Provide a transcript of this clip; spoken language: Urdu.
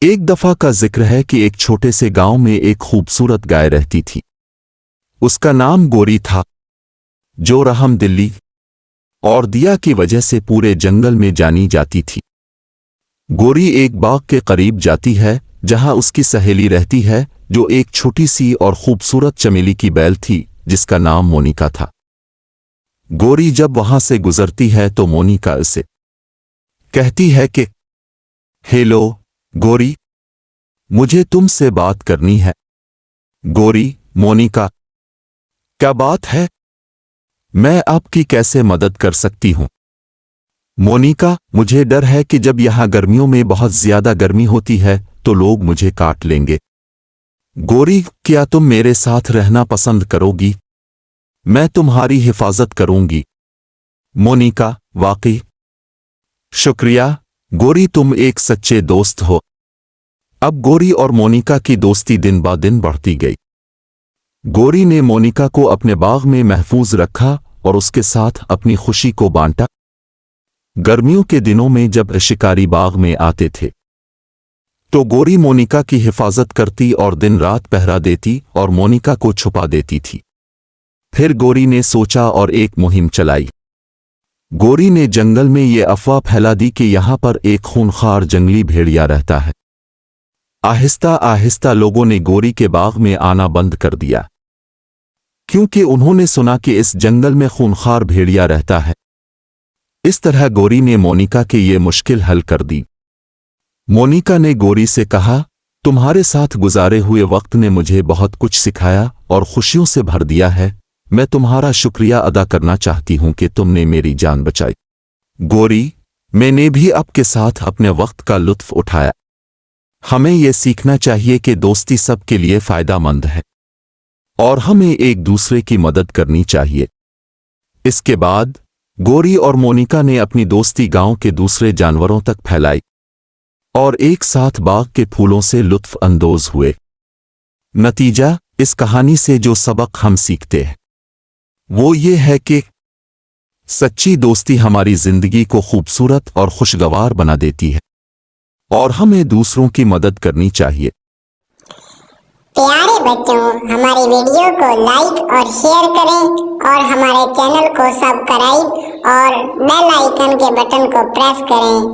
ایک دفعہ کا ذکر ہے کہ ایک چھوٹے سے گاؤں میں ایک خوبصورت گائے رہتی تھی۔ اس کا نام گوری تھا، جو رحم دلی اور دیا کی وجہ سے پورے جنگل میں جانی جاتی تھی۔ گوری ایک باغ کے قریب جاتی ہے جہاں اس کی سہیلی رہتی ہے، جو ایک چھوٹی سی اور خوبصورت چمیلی کی بیل تھی جس کا نام مونیکا تھا۔ گوری جب وہاں سے گزرتی ہے تو مونیکا اسے کہتی ہے کہ ہیلو گوری، مجھے تم سے بات کرنی ہے۔ گوری: مونیکا، کیا بات ہے؟ میں آپ کی کیسے مدد کر سکتی ہوں؟ مونیکا: مجھے ڈر ہے کہ جب یہاں گرمیوں میں بہت زیادہ گرمی ہوتی ہے تو لوگ مجھے کاٹ لیں گے۔ گوری: کیا تم میرے ساتھ رہنا پسند کرو گی؟ میں تمہاری حفاظت کروں گی۔ مونیکا: واقعی؟ شکریہ گوری، تم ایک سچے دوست ہو۔ اب گوری اور مونیکا کی دوستی دن با دن بڑھتی گئی۔ گوری نے مونیکا کو اپنے باغ میں محفوظ رکھا اور اس کے ساتھ اپنی خوشی کو بانٹا۔ گرمیوں کے دنوں میں جب شکاری باغ میں آتے تھے تو گوری مونیکا کی حفاظت کرتی اور دن رات پہرا دیتی اور مونیکا کو چھپا دیتی تھی۔ پھر گوری نے سوچا اور ایک مہم چلائی۔ گوری نے جنگل میں یہ افواہ پھیلا دی کہ یہاں پر ایک خونخوار جنگلی بھیڑیا رہتا ہے۔ آہستہ آہستہ لوگوں نے گوری کے باغ میں آنا بند کر دیا، کیونکہ انہوں نے سنا کہ اس جنگل میں خونخوار بھیڑیا رہتا ہے۔ اس طرح گوری نے مونیکا کی یہ مشکل حل کر دی۔ مونیکا نے گوری سے کہا، تمہارے ساتھ گزارے ہوئے وقت نے مجھے بہت کچھ سکھایا اور خوشیوں سے بھر دیا ہے۔ میں تمہارا شکریہ ادا کرنا چاہتی ہوں کہ تم نے میری جان بچائی۔ گوری: میں نے بھی آپ کے ساتھ اپنے وقت کا لطف اٹھایا۔ ہمیں یہ سیکھنا چاہیے کہ دوستی سب کے لیے فائدہ مند ہے اور ہمیں ایک دوسرے کی مدد کرنی چاہیے۔ اس کے بعد گوری اور مونیکا نے اپنی دوستی گاؤں کے دوسرے جانوروں تک پھیلائی اور ایک ساتھ باغ کے پھولوں سے لطف اندوز ہوئے۔ نتیجہ اس کہانی سے جو سبق ہم سیکھتے ہیں وہ یہ ہے کہ سچی دوستی ہماری زندگی کو خوبصورت اور خوشگوار بنا دیتی ہے اور ہمیں دوسروں کی مدد کرنی چاہیے۔ پیارے بچوں، ہماری ویڈیو کو لائک اور شیئر کریں اور ہمارے چینل کو سبسکرائب اور بیل آئیکن کے بٹن کو پریس کریں۔